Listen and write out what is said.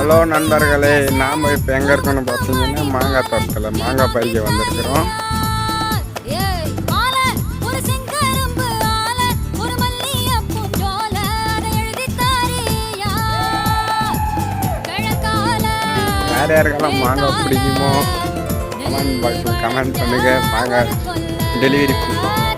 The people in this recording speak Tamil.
ஹலோ நண்பர்களே, நாம் இப்போ எங்கே இருக்கோன்னு பார்த்தீங்கன்னா மாங்காய் தோட்டத்தில் மாங்காய் பறிக்க வந்திருக்கிறோம். யார் யாருக்கெல்லாம் மாங்காய் பிடிக்குமோ கமெண்ட் பாக்ஸில் கமெண்ட் பண்ணுங்கள். மாங்காய் டெலிவரி கொடுப்போம்.